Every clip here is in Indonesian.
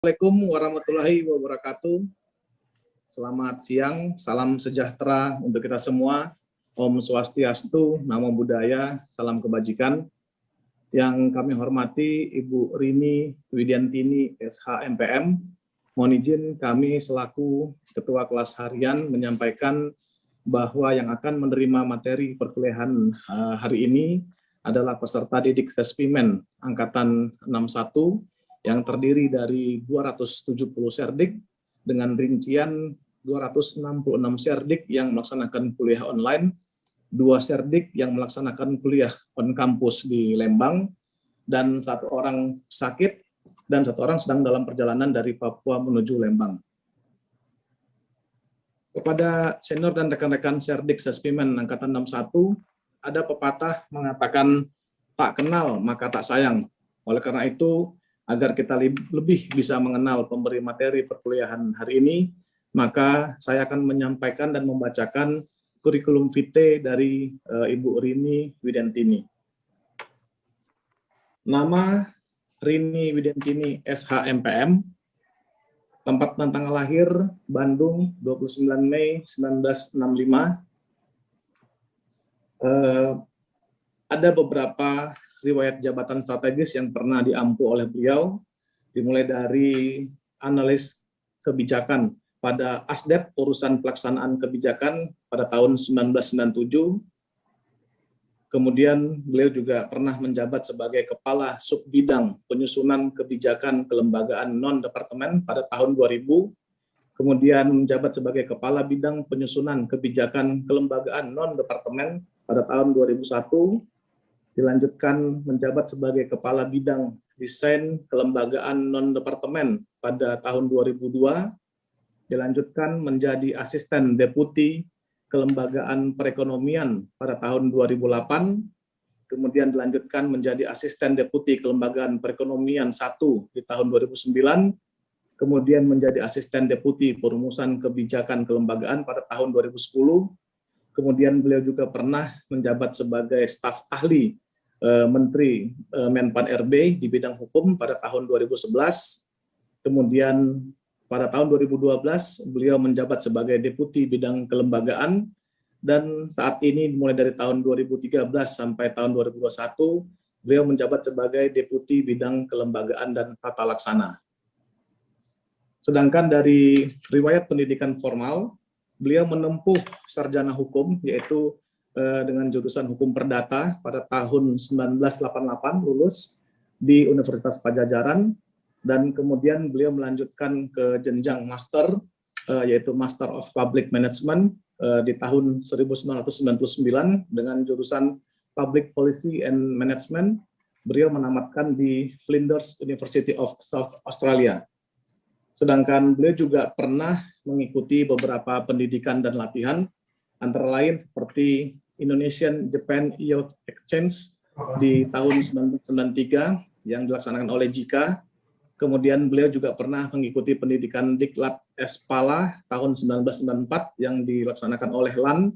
Assalamualaikum warahmatullahi wabarakatuh. Selamat siang, salam sejahtera untuk kita semua. Om Swastiastu, Namo Buddhaya, salam kebajikan. Yang kami hormati Ibu Rini Widiantini, SH-MPM. Mohon izin kami selaku Ketua Kelas Harian menyampaikan bahwa yang akan menerima materi perkuliahan hari ini adalah peserta didik Sespimen Angkatan 61 yang terdiri dari 270 serdik dengan rincian 266 serdik yang melaksanakan kuliah online, 2 serdik yang melaksanakan kuliah on kampus di Lembang, dan 1 orang sakit, dan 1 orang sedang dalam perjalanan dari Papua menuju Lembang. Kepada senior dan rekan-rekan serdik Sespimen Angkatan 61, ada pepatah mengatakan tak kenal maka tak sayang. Oleh karena itu, agar kita lebih bisa mengenal pemberi materi perkuliahan hari ini, maka saya akan menyampaikan dan membacakan kurikulum vitae dari Ibu Rini Widiantini. Nama Rini Widiantini, SH-MPM, tempat dan tanggal lahir Bandung 29 Mei 1965. Ada beberapa riwayat jabatan strategis yang pernah diampu oleh beliau, dimulai dari analis kebijakan pada ASDEP, urusan pelaksanaan kebijakan pada tahun 1997. Kemudian beliau juga pernah menjabat sebagai Kepala Subbidang Penyusunan Kebijakan Kelembagaan Non-Departemen pada tahun 2000. Kemudian menjabat sebagai Kepala Bidang Penyusunan Kebijakan Kelembagaan Non-Departemen pada tahun 2001. Dilanjutkan menjabat sebagai Kepala Bidang Desain Kelembagaan Non-Departemen pada tahun 2002, dilanjutkan menjadi Asisten Deputi Kelembagaan Perekonomian pada tahun 2008, kemudian dilanjutkan menjadi Asisten Deputi Kelembagaan Perekonomian 1 di tahun 2009, kemudian menjadi Asisten Deputi Perumusan Kebijakan Kelembagaan pada tahun 2010, kemudian beliau juga pernah menjabat sebagai staf ahli Menteri Menpan RB di bidang hukum pada tahun 2011. Kemudian pada tahun 2012 beliau menjabat sebagai Deputi Bidang Kelembagaan, dan saat ini mulai dari tahun 2013 sampai tahun 2021 beliau menjabat sebagai Deputi Bidang Kelembagaan dan Tata Laksana. Sedangkan dari riwayat pendidikan formal, beliau menempuh sarjana hukum, yaitu dengan jurusan Hukum Perdata pada tahun 1988 lulus di Universitas Padjadjaran, dan kemudian beliau melanjutkan ke jenjang master, yaitu Master of Public Management di tahun 1999 dengan jurusan Public Policy and Management. Beliau menamatkan di Flinders University of South Australia. Sedangkan beliau juga pernah mengikuti beberapa pendidikan dan latihan, antara lain seperti Indonesian Japan Youth Exchange di tahun 1993 yang dilaksanakan oleh JIKA. Kemudian beliau juga pernah mengikuti pendidikan Diklat Espala tahun 1994 yang dilaksanakan oleh LAN.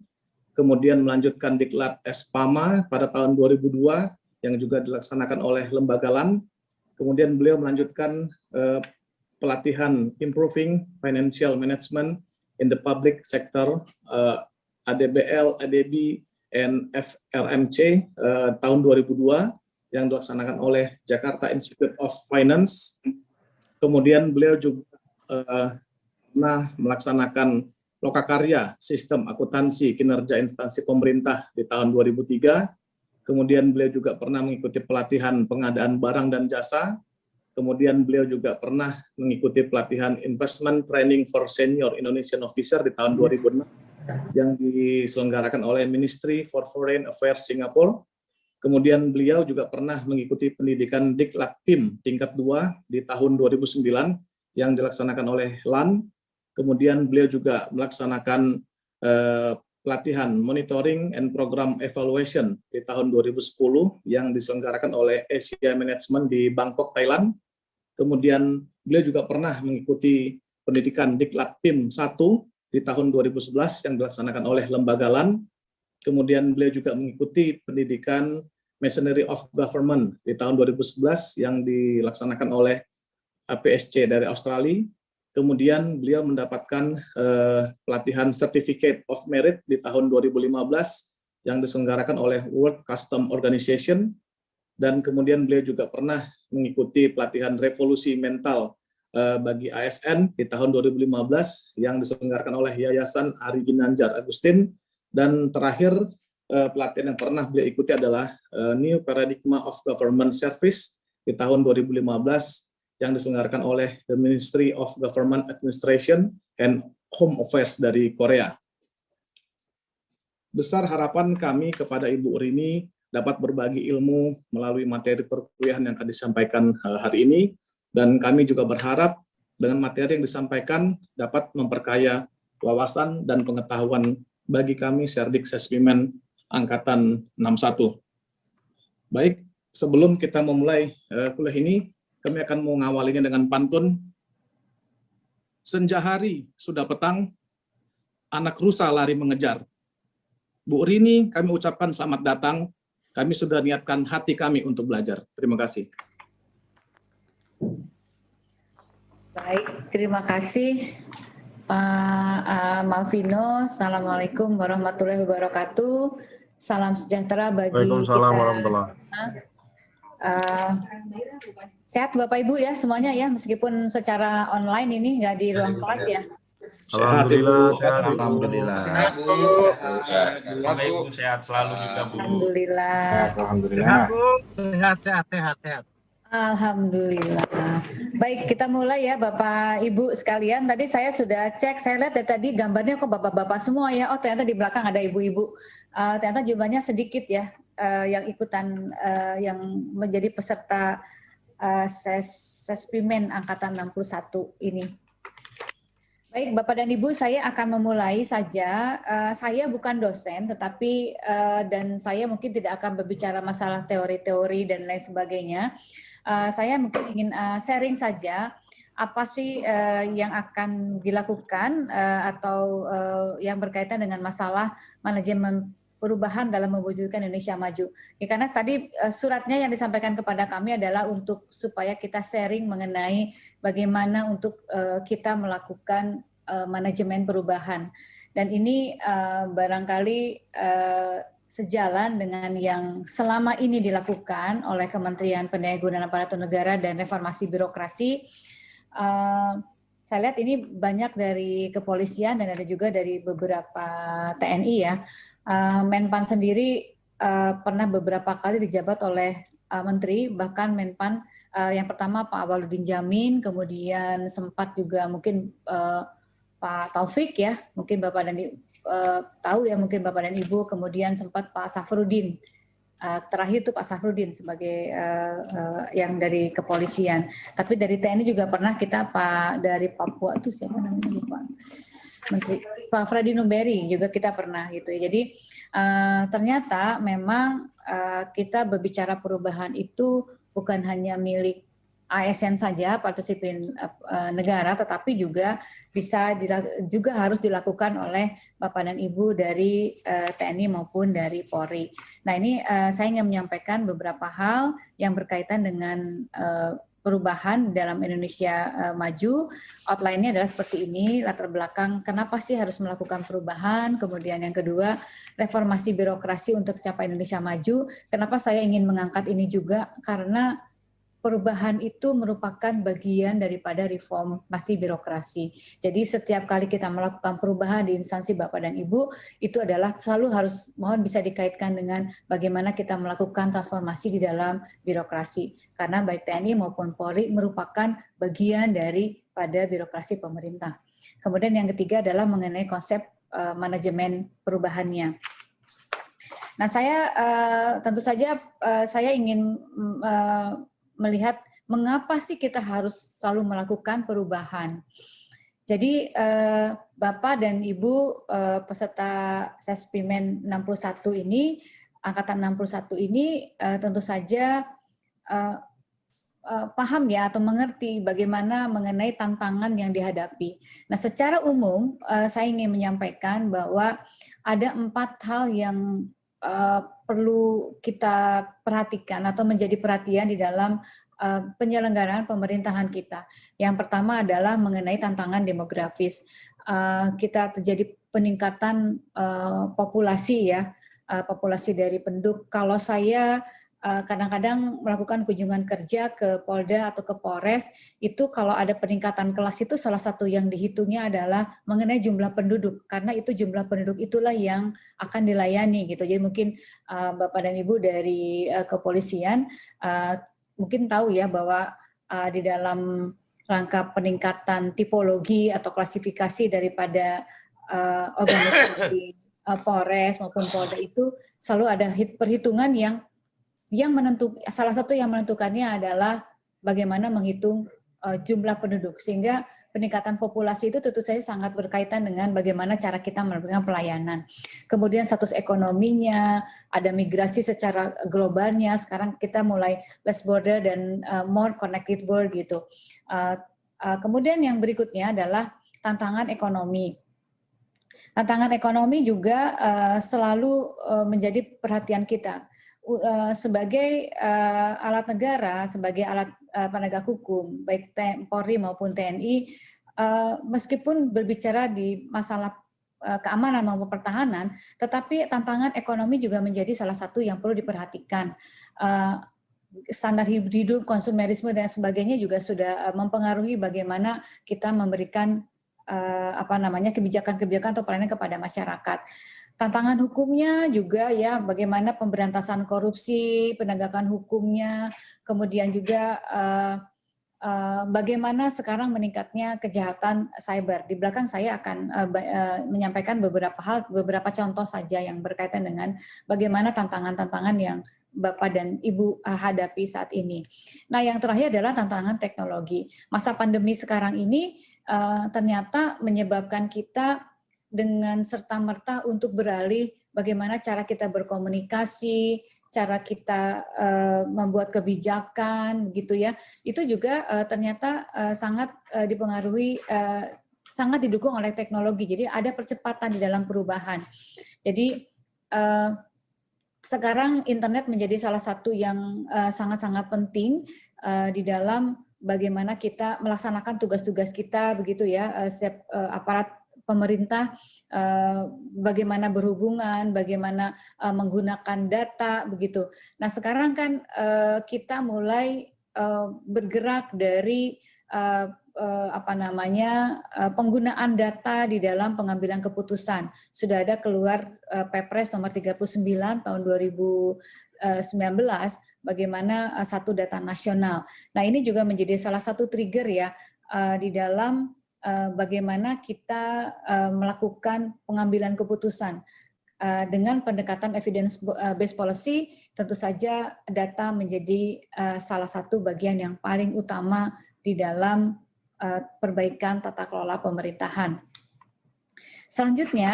Kemudian melanjutkan Diklat Espama pada tahun 2002 yang juga dilaksanakan oleh lembaga LAN. Kemudian beliau melanjutkan pelatihan Improving Financial Management in the Public Sector, ADBL, ADB, and FRMC tahun 2002 yang dilaksanakan oleh Jakarta Institute of Finance. Kemudian beliau juga pernah melaksanakan lokakarya Sistem Akuntansi Kinerja Instansi Pemerintah di tahun 2003. Kemudian beliau juga pernah mengikuti pelatihan pengadaan barang dan jasa. Kemudian beliau juga pernah mengikuti pelatihan Investment Training for Senior Indonesian Officer di tahun 2006 yang diselenggarakan oleh Ministry for Foreign Affairs Singapura. Kemudian beliau juga pernah mengikuti pendidikan Diklat PIM tingkat 2 di tahun 2009 yang dilaksanakan oleh LAN. Kemudian beliau juga melaksanakan pelatihan Monitoring and Program Evaluation di tahun 2010 yang diselenggarakan oleh Asia Management di Bangkok, Thailand. Kemudian beliau juga pernah mengikuti pendidikan Diklat PIM 1 di tahun 2011 yang dilaksanakan oleh lembaga LAN. Kemudian beliau juga mengikuti pendidikan Machinery of Government di tahun 2011 yang dilaksanakan oleh APSC dari Australia. Kemudian beliau mendapatkan pelatihan Certificate of Merit di tahun 2015 yang diselenggarakan oleh World Custom Organization, dan kemudian beliau juga pernah mengikuti pelatihan revolusi mental bagi ASN di tahun 2015 yang diselenggarakan oleh Yayasan Ari Ginanjar Agustin, dan terakhir pelatihan yang pernah beliau ikuti adalah New Paradigma of Government Service di tahun 2015 yang diselenggarakan oleh the Ministry of Government Administration and Home Affairs dari Korea. Besar harapan kami kepada Ibu Urini dapat berbagi ilmu melalui materi perkuliahan yang akan disampaikan hari ini, dan kami juga berharap dengan materi yang disampaikan dapat memperkaya wawasan dan pengetahuan bagi kami Serdik Sesbimen Angkatan 61. Baik, sebelum kita memulai kuliah ini, kami akan mengawalinya dengan pantun. Senja hari, sudah petang, anak rusa lari mengejar. Bu Urini, kami ucapkan selamat datang. Kami sudah niatkan hati kami untuk belajar. Terima kasih. Baik, terima kasih Pak Malvino. Assalamualaikum warahmatullahi wabarakatuh. Salam sejahtera bagi kita semua. Sehat Bapak Ibu ya semuanya ya, meskipun secara online ini nggak di ruang kelas ya. Alhamdulillah, sehat. Alhamdulillah. Sehat, Bu. Semoga Ibu sehat selalu juga, Bu. Alhamdulillah. Alhamdulillah. Sehat. Alhamdulillah. Baik, kita mulai ya Bapak Ibu sekalian. Tadi saya sudah cek, saya lihat dari tadi gambarnya kok bapak-bapak semua ya. Oh ternyata di belakang ada ibu-ibu. Ternyata jumlahnya sedikit ya yang ikutan, yang menjadi peserta Sesbimen Angkatan 61 ini. Baik Bapak dan Ibu, saya akan memulai saja. Saya bukan dosen, tetapi dan saya mungkin tidak akan berbicara masalah teori-teori dan lain sebagainya. Saya mungkin ingin sharing saja apa sih yang akan dilakukan atau yang berkaitan dengan masalah manajemen perubahan dalam mewujudkan Indonesia maju. Ya, karena tadi suratnya yang disampaikan kepada kami adalah untuk supaya kita sharing mengenai bagaimana untuk kita melakukan manajemen perubahan. Dan ini barangkali sejalan dengan yang selama ini dilakukan oleh Kementerian Pendayagunaan Aparatur Negara dan Reformasi Birokrasi. Saya lihat ini banyak dari kepolisian dan ada juga dari beberapa TNI ya. Menpan sendiri pernah beberapa kali dijabat oleh menteri, bahkan Menpan yang pertama Pak Awaludin Jamin, kemudian sempat juga mungkin Pak Taufik ya, mungkin Bapak dan tahu ya mungkin Bapak dan Ibu, kemudian sempat Pak Safrudin. Terakhir itu Pak Safrudin sebagai yang dari kepolisian. Tapi dari TNI juga pernah kita Pak dari Papua itu siapa namanya lupa. Menteri Pak Freddy Numberi juga kita pernah gitu. Jadi ternyata memang kita berbicara perubahan itu bukan hanya milik ASN saja, partisipin negara, tetapi juga juga harus dilakukan oleh Bapak dan Ibu dari TNI maupun dari Polri. Nah ini saya ingin menyampaikan beberapa hal yang berkaitan dengan perubahan dalam Indonesia maju. Outline-nya adalah seperti ini, latar belakang kenapa sih harus melakukan perubahan, kemudian yang kedua reformasi birokrasi untuk capai Indonesia maju. Kenapa saya ingin mengangkat ini juga, karena perubahan itu merupakan bagian daripada reformasi birokrasi. Jadi setiap kali kita melakukan perubahan di instansi Bapak dan Ibu, itu adalah selalu harus mohon bisa dikaitkan dengan bagaimana kita melakukan transformasi di dalam birokrasi. Karena baik TNI maupun Polri merupakan bagian daripada birokrasi pemerintah. Kemudian yang ketiga adalah mengenai konsep manajemen perubahannya. Nah saya tentu saja saya ingin melihat mengapa sih kita harus selalu melakukan perubahan. Jadi Bapak dan Ibu peserta Sesbimen 61 ini, Angkatan 61 ini tentu saja paham ya atau mengerti bagaimana mengenai tantangan yang dihadapi. Nah secara umum saya ingin menyampaikan bahwa ada 4 hal yang perlu kita perhatikan atau menjadi perhatian di dalam penyelenggaraan pemerintahan kita. Yang pertama adalah mengenai tantangan demografis. Kita terjadi peningkatan populasi ya, populasi dari penduduk. Kalau saya kadang-kadang melakukan kunjungan kerja ke Polda atau ke Polres, itu kalau ada peningkatan kelas itu salah satu yang dihitungnya adalah mengenai jumlah penduduk, karena itu jumlah penduduk itulah yang akan dilayani gitu. Jadi mungkin Bapak dan Ibu dari kepolisian mungkin tahu ya bahwa di dalam rangka peningkatan tipologi atau klasifikasi daripada organisasi Polres maupun Polda itu selalu ada perhitungan yang salah satu yang menentukannya adalah bagaimana menghitung jumlah penduduk, sehingga peningkatan populasi itu tentu saja sangat berkaitan dengan bagaimana cara kita memberikan pelayanan. Kemudian status ekonominya, ada migrasi secara globalnya, sekarang kita mulai less border dan more connected world gitu. Kemudian yang berikutnya adalah tantangan ekonomi. Tantangan ekonomi juga selalu menjadi perhatian kita. Sebagai alat negara, sebagai alat penegak hukum, baik Polri maupun TNI, meskipun berbicara di masalah keamanan maupun pertahanan, tetapi tantangan ekonomi juga menjadi salah satu yang perlu diperhatikan. Standar hidup, konsumerisme dan sebagainya juga sudah mempengaruhi bagaimana kita memberikan kebijakan-kebijakan atau pelayanan kepada masyarakat. Tantangan hukumnya juga ya, bagaimana pemberantasan korupsi, penegakan hukumnya, kemudian juga bagaimana sekarang meningkatnya kejahatan cyber. Di belakang saya akan menyampaikan beberapa contoh saja yang berkaitan dengan bagaimana tantangan-tantangan yang Bapak dan Ibu hadapi saat ini. Nah, yang terakhir adalah tantangan teknologi. Masa pandemi sekarang ini ternyata menyebabkan kita dengan serta-merta untuk beralih bagaimana cara kita berkomunikasi, cara kita membuat kebijakan, gitu ya. Itu juga ternyata sangat dipengaruhi, sangat didukung oleh teknologi. Jadi ada percepatan di dalam perubahan. Jadi sekarang internet menjadi salah satu yang sangat-sangat penting di dalam bagaimana kita melaksanakan tugas-tugas kita, begitu ya, setiap aparat pemerintah bagaimana berhubungan, bagaimana menggunakan data, begitu. Nah, sekarang kan kita mulai bergerak dari penggunaan data di dalam pengambilan keputusan. Sudah ada keluar Perpres nomor 39 tahun 2019 bagaimana satu data nasional. Nah, ini juga menjadi salah satu trigger ya di dalam bagaimana kita melakukan pengambilan keputusan dengan pendekatan evidence based policy. Tentu saja data menjadi salah satu bagian yang paling utama di dalam perbaikan tata kelola pemerintahan. Selanjutnya,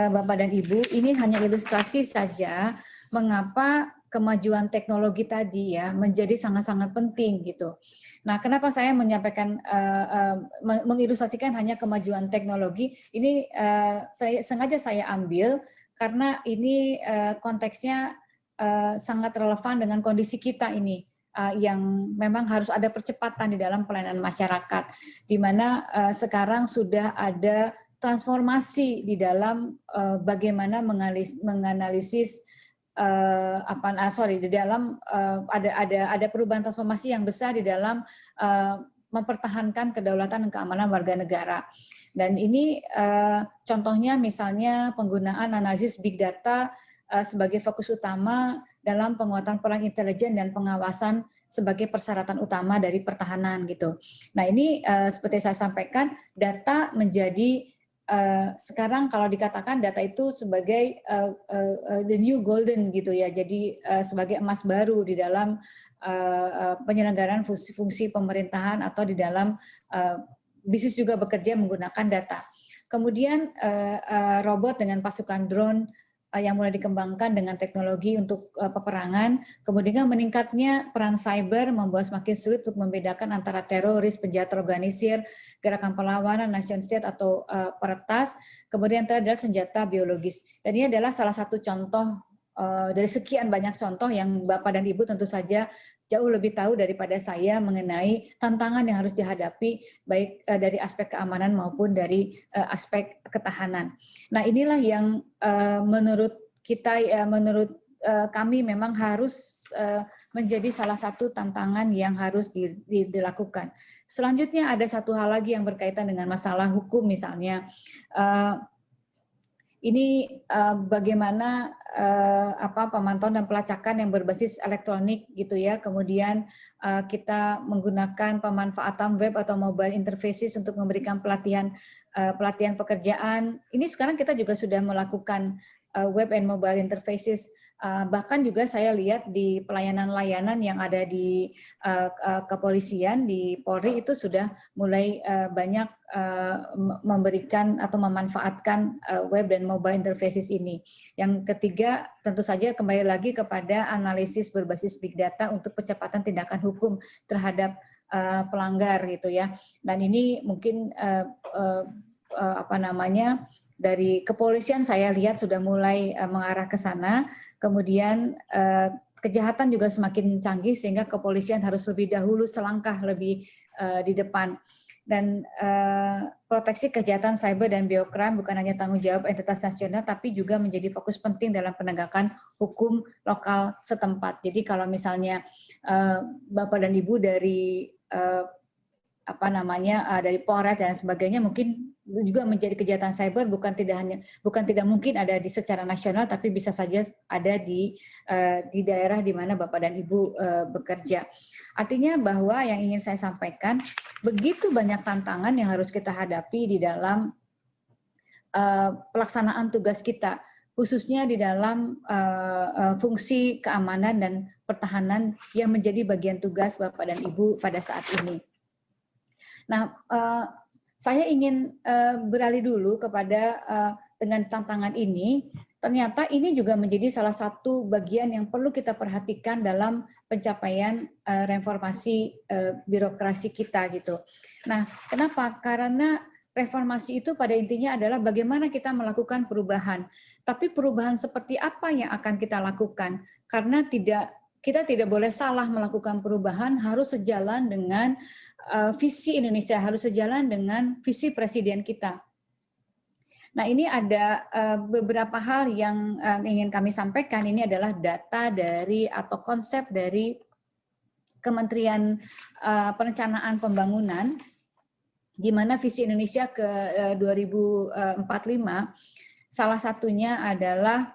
Bapak dan Ibu, ini hanya ilustrasi saja mengapa kemajuan teknologi tadi ya menjadi sangat-sangat penting gitu. Nah, kenapa saya menyampaikan mengilustrasikan hanya kemajuan teknologi? Ini sengaja saya ambil karena ini konteksnya sangat relevan dengan kondisi kita ini yang memang harus ada percepatan di dalam pelayanan masyarakat, di ada transformasi di dalam bagaimana menganalisis ada perubahan transformasi yang besar di dalam mempertahankan kedaulatan dan keamanan warga negara. Dan ini contohnya misalnya penggunaan analisis big data sebagai fokus utama dalam penguatan perang intelijen dan pengawasan sebagai persyaratan utama dari pertahanan gitu. Nah, ini seperti saya sampaikan, data menjadi sekarang kalau dikatakan data itu sebagai the new golden gitu ya, jadi sebagai emas baru di dalam penyelenggaraan fungsi-fungsi pemerintahan atau di dalam bisnis juga bekerja menggunakan data. Kemudian robot dengan pasukan drone yang mulai dikembangkan dengan teknologi untuk peperangan, kemudian meningkatnya peran cyber membuat semakin sulit untuk membedakan antara teroris, penjahat terorganisir, gerakan perlawanan, nation state atau peretas, kemudian adalah senjata biologis. Dan ini adalah salah satu contoh dari sekian banyak contoh yang Bapak dan Ibu tentu saja jauh lebih tahu daripada saya mengenai tantangan yang harus dihadapi baik dari aspek keamanan maupun dari aspek ketahanan. Nah, inilah yang menurut kita, menurut kami memang harus menjadi salah satu tantangan yang harus dilakukan. Selanjutnya ada satu hal lagi yang berkaitan dengan masalah hukum, misalnya ini bagaimana pemantauan dan pelacakan yang berbasis elektronik gitu ya. Kemudian kita menggunakan pemanfaatan web atau mobile interfaces untuk memberikan pelatihan pekerjaan. Ini sekarang kita juga sudah melakukan web and mobile interfaces. Bahkan juga saya lihat di pelayanan-layanan yang ada di kepolisian, di Polri itu sudah mulai banyak memberikan atau memanfaatkan web dan mobile interfaces ini. Yang ketiga, tentu saja kembali lagi kepada analisis berbasis big data untuk percepatan tindakan hukum terhadap pelanggar gitu ya. Dan ini mungkin dari kepolisian saya lihat sudah mulai mengarah ke sana. Kemudian kejahatan juga semakin canggih sehingga kepolisian harus lebih dahulu selangkah lebih di depan. Dan proteksi kejahatan cyber dan biocrime bukan hanya tanggung jawab entitas nasional, tapi juga menjadi fokus penting dalam penegakan hukum lokal setempat. Jadi kalau misalnya Bapak dan Ibu dari dari Polres dan sebagainya mungkin juga menjadi kejahatan cyber bukan tidak mungkin ada di secara nasional, tapi bisa saja ada di daerah di mana Bapak dan Ibu bekerja. Artinya bahwa yang ingin saya sampaikan, begitu banyak tantangan yang harus kita hadapi di dalam pelaksanaan tugas kita, khususnya di dalam fungsi keamanan dan pertahanan yang menjadi bagian tugas Bapak dan Ibu pada saat ini. Nah, saya ingin beralih dulu kepada dengan tantangan ini. Ternyata ini juga menjadi salah satu bagian yang perlu kita perhatikan dalam pencapaian reformasi birokrasi kita gitu. Nah, kenapa? Karena reformasi itu pada intinya adalah bagaimana kita melakukan perubahan. Tapi perubahan seperti apa yang akan kita lakukan? Karena kita tidak boleh salah melakukan perubahan, harus sejalan dengan visi Indonesia, harus sejalan dengan visi presiden kita. Nah, ini ada beberapa hal yang ingin kami sampaikan. Ini adalah data dari atau konsep dari Kementerian Perencanaan Pembangunan, di mana visi Indonesia ke 2045, salah satunya adalah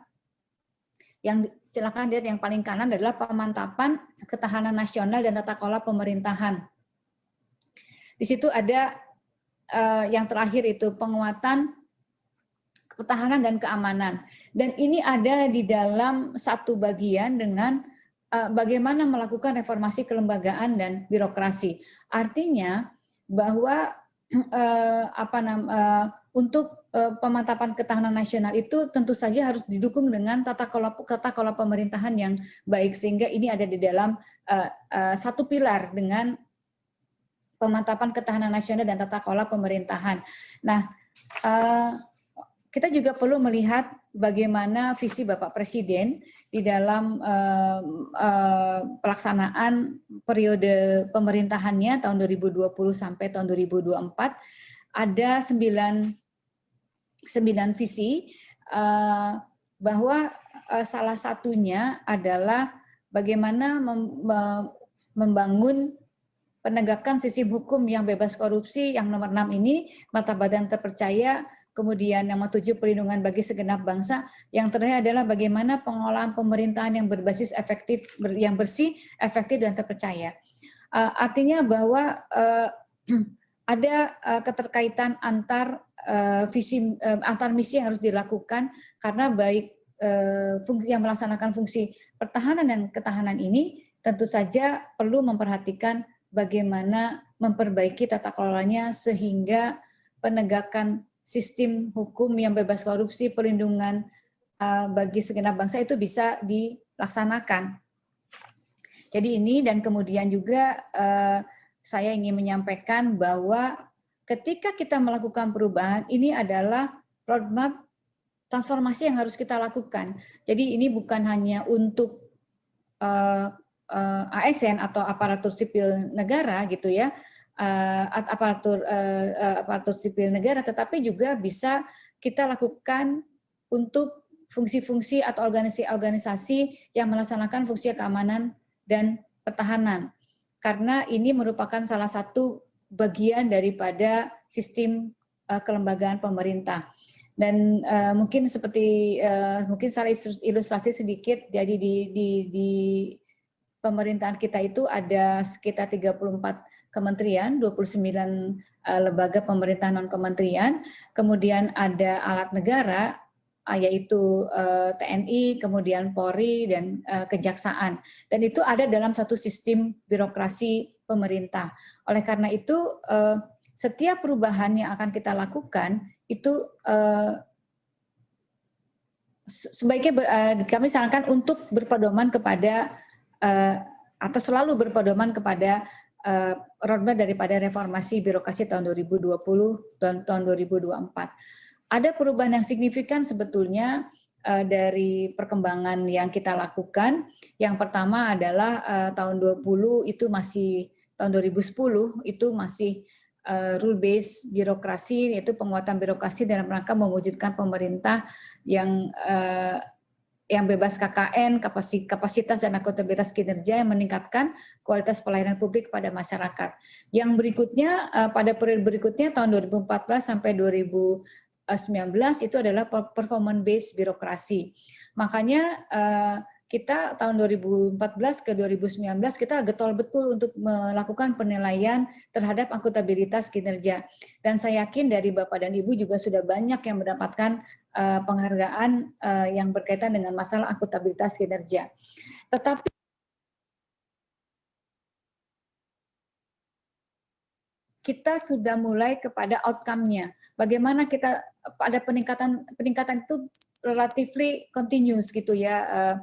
yang silakan lihat yang paling kanan adalah pemantapan ketahanan nasional dan tata kelola pemerintahan. Di situ ada yang terakhir itu penguatan ketahanan dan keamanan. Dan ini ada di dalam satu bagian dengan bagaimana melakukan reformasi kelembagaan dan birokrasi. Artinya bahwa untuk pemantapan ketahanan nasional itu tentu saja harus didukung dengan tata kelola pemerintahan yang baik, sehingga ini ada di dalam satu pilar dengan pemantapan ketahanan nasional dan tata kelola pemerintahan. Nah, kita juga perlu melihat bagaimana visi Bapak Presiden di dalam pelaksanaan periode pemerintahannya tahun 2020 sampai tahun 2024. Ada 9 visi, bahwa salah satunya adalah bagaimana membangun penegakan sistem hukum yang bebas korupsi, yang nomor 6 ini, martabat dan terpercaya, kemudian yang nomor 7 perlindungan bagi segenap bangsa, yang terakhir adalah bagaimana pengolahan pemerintahan yang berbasis efektif, yang bersih, efektif dan terpercaya. Artinya bahwa ada keterkaitan antar misi yang harus dilakukan, karena baik yang melaksanakan fungsi pertahanan dan ketahanan ini tentu saja perlu memperhatikan bagaimana memperbaiki tata kelolanya sehingga penegakan sistem hukum yang bebas korupsi, perlindungan bagi segenap bangsa itu bisa dilaksanakan. Jadi ini, dan kemudian juga saya ingin menyampaikan bahwa ketika kita melakukan perubahan, ini adalah roadmap transformasi yang harus kita lakukan. Jadi ini bukan hanya untuk ASN atau aparatur sipil negara gitu ya, aparatur sipil negara, tetapi juga bisa kita lakukan untuk fungsi-fungsi atau organisasi yang melaksanakan fungsi keamanan dan pertahanan. Karena ini merupakan salah satu bagian daripada sistem kelembagaan pemerintah. Dan mungkin seperti mungkin saya ilustrasi sedikit, jadi di pemerintahan kita itu ada sekitar 34 kementerian, 29 lembaga pemerintahan non-kementerian, kemudian ada alat negara, yaitu TNI, kemudian Polri, dan Kejaksaan. Dan itu ada dalam satu sistem birokrasi pemerintah. Oleh karena itu, setiap perubahan yang akan kita lakukan, itu sebaiknya kami sarankan untuk berpedoman kepada atau selalu berpedoman kepada roadmap daripada reformasi birokrasi tahun 2020 dan tahun 2024. Ada perubahan yang signifikan sebetulnya dari perkembangan yang kita lakukan. Yang pertama adalah tahun 2010 itu masih rule based birokrasi, yaitu penguatan birokrasi dalam rangka mewujudkan pemerintah yang bebas KKN, kapasitas dan akuntabilitas kinerja yang meningkatkan kualitas pelayanan publik kepada masyarakat. Yang berikutnya, pada periode berikutnya tahun 2014 sampai 2019 itu adalah performance based birokrasi. Makanya kita tahun 2014 ke 2019 kita getol betul untuk melakukan penilaian terhadap akuntabilitas kinerja. Dan saya yakin dari Bapak dan Ibu juga sudah banyak yang mendapatkan penghargaan yang berkaitan dengan masalah akuntabilitas kinerja. Tetapi kita sudah mulai kepada outcome-nya. Bagaimana kita pada peningkatan itu relatively continuous gitu ya,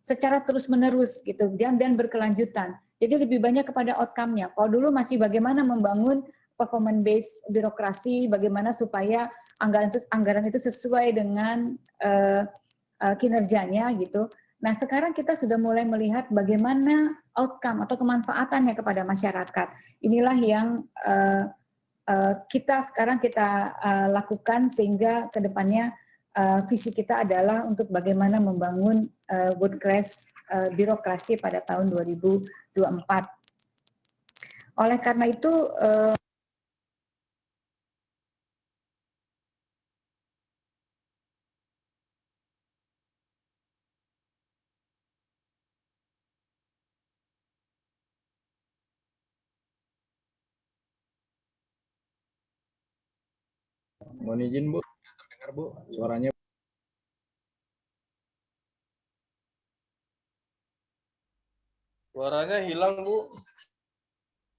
secara terus-menerus gitu dan berkelanjutan. Jadi lebih banyak kepada outcome-nya. Kalau dulu masih bagaimana membangun performance based birokrasi, bagaimana supaya anggaran itu sesuai dengan kinerjanya gitu. Nah, sekarang kita sudah mulai melihat bagaimana outcome atau kemanfaatannya kepada masyarakat. Inilah yang kita lakukan sehingga ke depannya visi kita adalah untuk bagaimana membangun world class birokrasi pada tahun 2024. Oleh karena itu Mohon izin Bu, terdengar Bu suaranya. Suaranya hilang, Bu.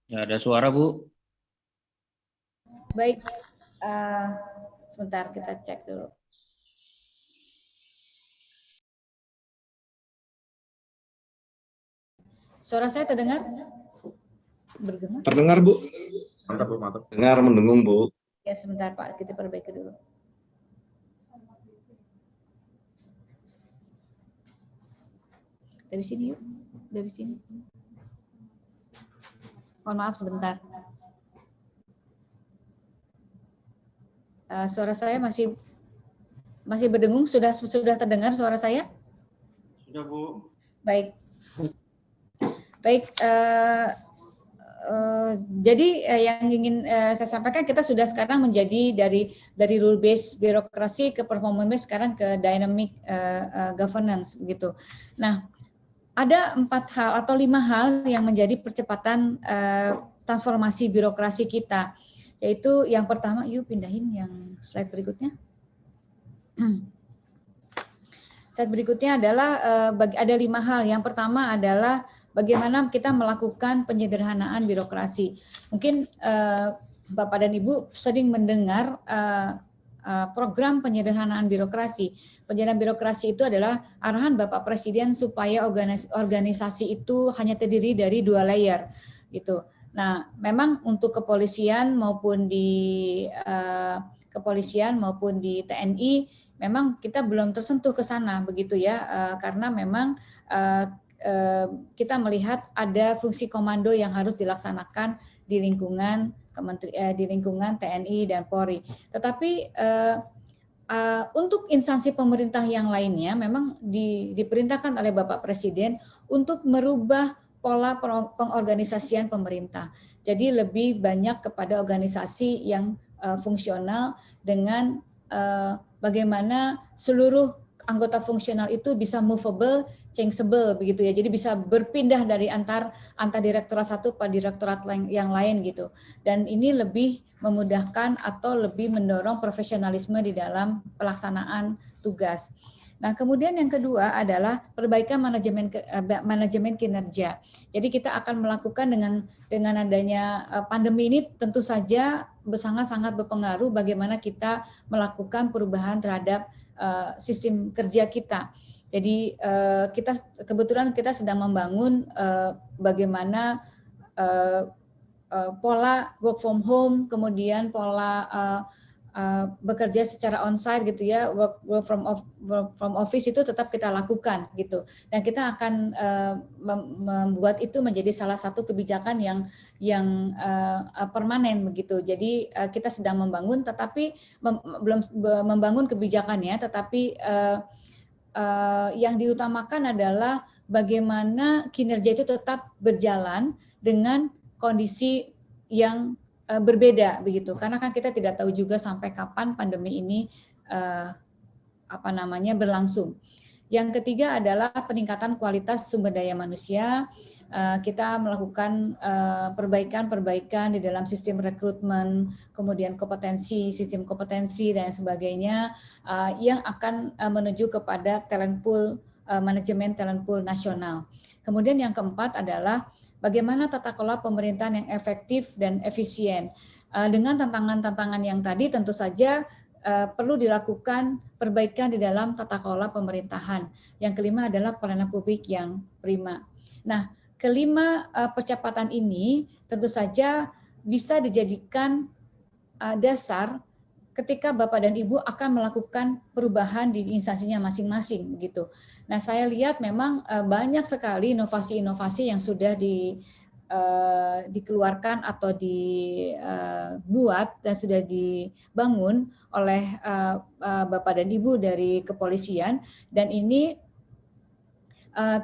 Ya, ada suara, Bu. baik, sebentar kita cek dulu. Suara saya terdengar? Bergema? Terdengar Bu. Mantap Bu, mantap. Dengar mendengung Bu. Ya sebentar Pak, kita perbaiki dulu. Dari sini yuk, dari sini. Mohon maaf sebentar. Suara saya masih berdengung. Sudah terdengar suara saya? Sudah Bu. Baik. Jadi yang ingin saya sampaikan, kita sudah sekarang menjadi dari rule based birokrasi ke performance based, sekarang ke dynamic governance begitu. Nah, ada 4 hal atau 5 hal yang menjadi percepatan transformasi birokrasi kita, yaitu yang pertama, yuk pindahin yang slide berikutnya. Slide berikutnya adalah ada 5 hal. Yang pertama adalah bagaimana kita melakukan penyederhanaan birokrasi. Mungkin Bapak dan Ibu sering mendengar program penyederhanaan birokrasi. Penyederhanaan birokrasi itu adalah arahan Bapak Presiden supaya organisasi itu hanya terdiri dari 2 layer, gitu. Nah, memang untuk kepolisian maupun di TNI, memang kita belum tersentuh ke sana, begitu ya, karena memang kita melihat ada fungsi komando yang harus dilaksanakan di lingkungan di lingkungan TNI dan Polri. Tetapi untuk instansi pemerintah yang lainnya memang diperintahkan oleh Bapak Presiden untuk merubah pola pengorganisasian pemerintah. Jadi lebih banyak kepada organisasi yang fungsional dengan bagaimana seluruh anggota fungsional itu bisa movable, changeable begitu ya. Jadi bisa berpindah dari antar direktorat satu ke direktorat yang lain gitu. Dan ini lebih memudahkan atau lebih mendorong profesionalisme di dalam pelaksanaan tugas. Nah, kemudian yang kedua adalah perbaikan manajemen kinerja. Jadi kita akan melakukan dengan adanya pandemi ini tentu saja sangat berpengaruh bagaimana kita melakukan perubahan terhadap sistem kerja kita. Jadi kebetulan kita sedang membangun bagaimana pola work from home, kemudian pola bekerja secara onsite gitu ya, work from office itu tetap kita lakukan gitu. Dan kita akan membuat itu menjadi salah satu kebijakan yang permanen begitu. Jadi kita sedang membangun, tetapi belum membangun kebijakannya, tetapi yang diutamakan adalah bagaimana kinerja itu tetap berjalan dengan kondisi yang berbeda begitu, karena kan kita tidak tahu juga sampai kapan pandemi ini berlangsung. Yang ketiga adalah peningkatan kualitas sumber daya manusia. Kita melakukan perbaikan di dalam sistem rekrutmen, kemudian sistem kompetensi dan sebagainya, yang akan menuju kepada manajemen talent pool nasional. Kemudian yang keempat adalah bagaimana tata kelola pemerintahan yang efektif dan efisien. Dengan tantangan-tantangan yang tadi tentu saja perlu dilakukan perbaikan di dalam tata kelola pemerintahan. Yang kelima adalah pelayanan publik yang prima. Nah, kelima percepatan ini tentu saja bisa dijadikan dasar ketika Bapak dan Ibu akan melakukan perubahan di instansinya masing-masing gitu. Nah, saya lihat memang banyak sekali inovasi-inovasi yang sudah dikeluarkan atau dibuat dan sudah dibangun oleh Bapak dan Ibu dari kepolisian, dan ini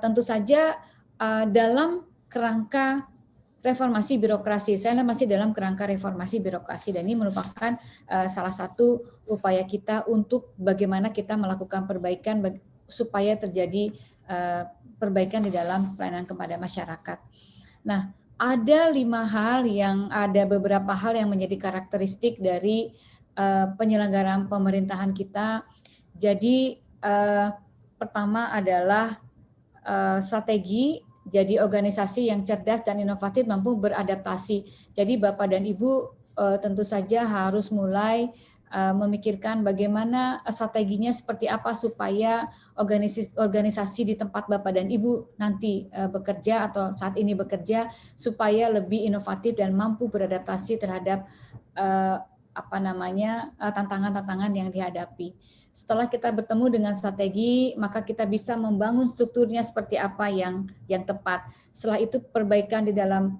tentu saja dalam kerangka reformasi birokrasi. Saya masih dalam kerangka reformasi birokrasi, dan ini merupakan salah satu upaya kita untuk bagaimana kita melakukan perbaikan supaya terjadi perbaikan di dalam pelayanan kepada masyarakat. Nah, ada beberapa hal yang menjadi karakteristik dari penyelenggaraan pemerintahan kita. Jadi pertama adalah strategi. Jadi organisasi yang cerdas dan inovatif mampu beradaptasi. Jadi Bapak dan Ibu tentu saja harus mulai memikirkan bagaimana strateginya seperti apa supaya organisasi di tempat Bapak dan Ibu nanti bekerja atau saat ini bekerja supaya lebih inovatif dan mampu beradaptasi terhadap tantangan-tantangan yang dihadapi. Setelah kita bertemu dengan strategi, maka kita bisa membangun strukturnya seperti apa yang tepat. Setelah itu perbaikan di dalam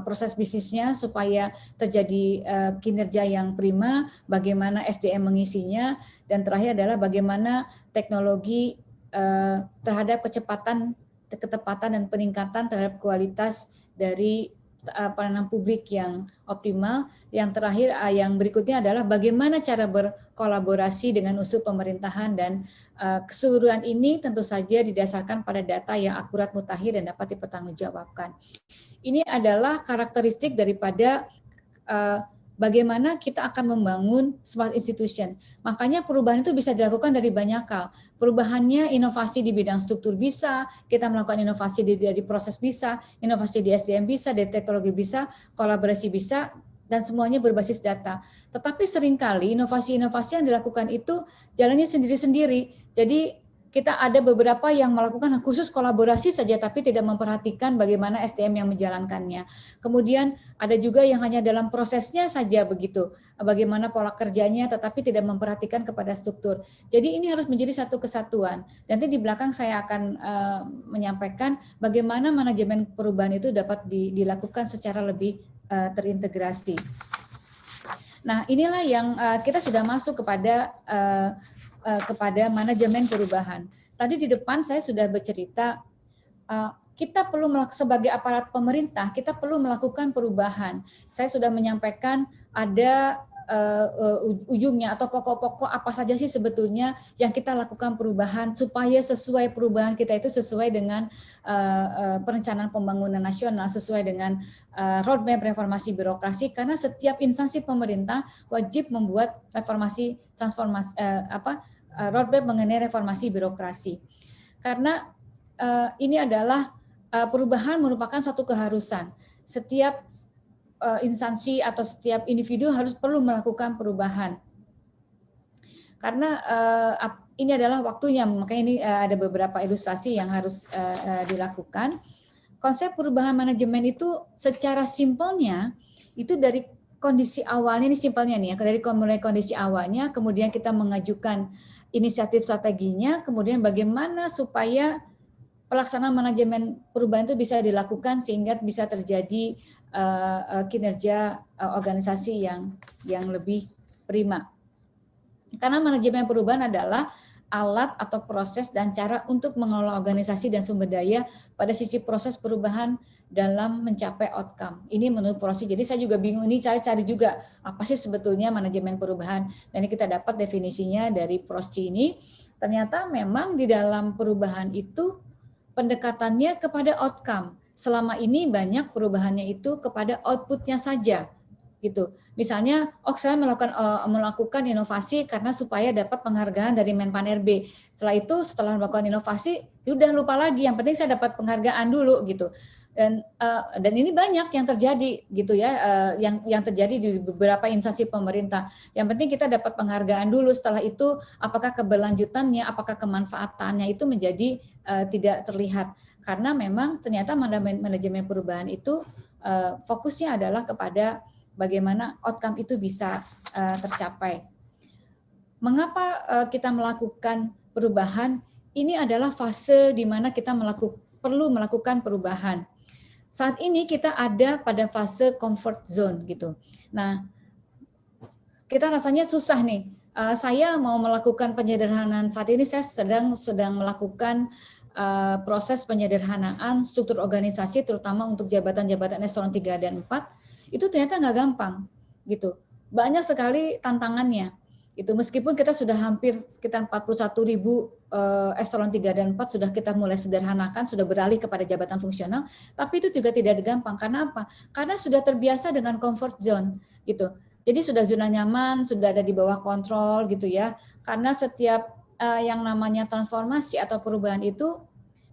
proses bisnisnya supaya terjadi kinerja yang prima, bagaimana SDM mengisinya, dan terakhir adalah bagaimana teknologi terhadap ketepatan dan peningkatan terhadap kualitas dari pelayanan publik yang optimal. Yang terakhir, yang berikutnya adalah bagaimana cara berkolaborasi dengan unsur pemerintahan, dan keseluruhan ini tentu saja didasarkan pada data yang akurat, mutakhir, dan dapat dipertanggungjawabkan. Ini adalah karakteristik daripada bagaimana kita akan membangun smart institution. Makanya perubahan itu bisa dilakukan dari banyak hal. Perubahannya inovasi di bidang struktur bisa, kita melakukan inovasi di proses bisa, inovasi di SDM bisa, di teknologi bisa, kolaborasi bisa, dan semuanya berbasis data. Tetapi seringkali inovasi-inovasi yang dilakukan itu jalannya sendiri-sendiri. Jadi kita ada beberapa yang melakukan khusus kolaborasi saja tapi tidak memperhatikan bagaimana SDM yang menjalankannya. Kemudian ada juga yang hanya dalam prosesnya saja begitu, bagaimana pola kerjanya tetapi tidak memperhatikan kepada struktur. Jadi ini harus menjadi satu kesatuan. Nanti di belakang saya akan menyampaikan bagaimana manajemen perubahan itu dapat dilakukan secara lebih terintegrasi. Nah, inilah yang kita sudah masuk kepada manajemen perubahan. Tadi di depan saya sudah bercerita, kita perlu sebagai aparat pemerintah, kita perlu melakukan perubahan. Saya sudah menyampaikan ada ujungnya atau pokok-pokok apa saja sih sebetulnya yang kita lakukan perubahan supaya sesuai perubahan kita itu sesuai dengan perencanaan pembangunan nasional, sesuai dengan roadmap reformasi birokrasi, karena setiap instansi pemerintah wajib membuat reformasi transformasi roadmap mengenai reformasi birokrasi. Karena ini adalah perubahan merupakan satu keharusan. Setiap instansi atau setiap individu harus perlu melakukan perubahan. Karena ini adalah waktunya, makanya ini ada beberapa ilustrasi yang harus dilakukan. Konsep perubahan manajemen itu secara simpelnya itu dari kondisi awalnya, ini simpelnya nih ya, dari mulai kondisi awalnya, kemudian kita mengajukan inisiatif strateginya, kemudian bagaimana supaya pelaksanaan manajemen perubahan itu bisa dilakukan sehingga bisa terjadi kinerja organisasi yang lebih prima. Karena manajemen perubahan adalah alat atau proses dan cara untuk mengelola organisasi dan sumber daya pada sisi proses perubahan dalam mencapai outcome. Ini menurut Prosi. Jadi saya juga bingung, ini cari-cari juga apa sih sebetulnya manajemen perubahan. Dan ini kita dapat definisinya dari Prosi ini. Ternyata memang di dalam perubahan itu pendekatannya kepada outcome. Selama ini banyak perubahannya itu kepada outputnya saja, gitu. Misalnya, saya melakukan inovasi karena supaya dapat penghargaan dari Menpan RB. Setelah melakukan inovasi, sudah lupa lagi. Yang penting saya dapat penghargaan dulu, gitu. Dan ini banyak yang terjadi, gitu ya, yang terjadi di beberapa instansi pemerintah. Yang penting kita dapat penghargaan dulu. Setelah itu, apakah keberlanjutannya, apakah kemanfaatannya itu menjadi tidak terlihat. Karena memang ternyata manajemen perubahan itu fokusnya adalah kepada bagaimana outcome itu bisa tercapai. Mengapa kita melakukan perubahan? Ini adalah fase di mana kita perlu melakukan perubahan. Saat ini kita ada pada fase comfort zone gitu. Nah, kita rasanya susah nih. Saya mau melakukan penyederhanaan saat ini, saya sedang melakukan proses penyederhanaan struktur organisasi, terutama untuk jabatan-jabatan eselon 3 dan 4, itu ternyata nggak gampang, gitu. Banyak sekali tantangannya, gitu. Meskipun kita sudah hampir sekitar 41.000 eselon 3 dan 4 sudah kita mulai sederhanakan, sudah beralih kepada jabatan fungsional, tapi itu juga tidak gampang. Karena apa? Karena sudah terbiasa dengan comfort zone, gitu. Jadi sudah zona nyaman, sudah ada di bawah kontrol, gitu ya. Karena setiap yang namanya transformasi atau perubahan itu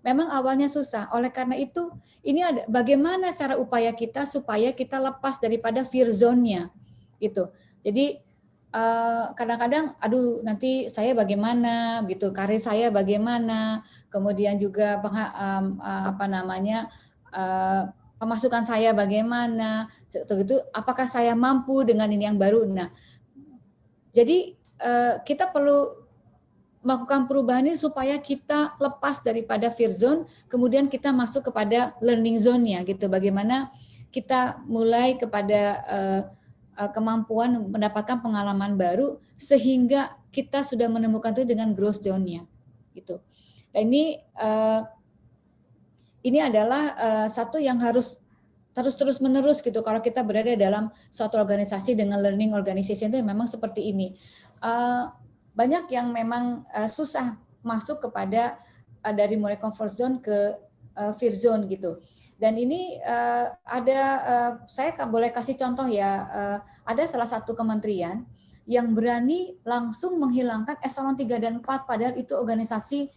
memang awalnya susah. Oleh karena itu, ini ada bagaimana cara upaya kita supaya kita lepas daripada fear zone-nya, gitu. Jadi kadang-kadang, aduh nanti saya bagaimana, gitu, karir saya bagaimana, kemudian juga pemasukan saya bagaimana, gitu. Apakah saya mampu dengan ini yang baru? Nah, jadi kita perlu melakukan perubahan ini supaya kita lepas daripada fear zone, kemudian kita masuk kepada learning zone-nya, gitu. Bagaimana kita mulai kepada kemampuan mendapatkan pengalaman baru sehingga kita sudah menemukan itu dengan growth zone-nya, gitu. Dan ini adalah satu yang harus terus menerus, gitu. Kalau kita berada dalam suatu organisasi dengan learning organization itu memang seperti ini. Banyak yang memang susah masuk kepada dari mulai comfort zone ke fear zone, gitu. Dan ini saya boleh kasih contoh ya, ada salah satu kementerian yang berani langsung menghilangkan eselon 3 dan 4, padahal itu organisasi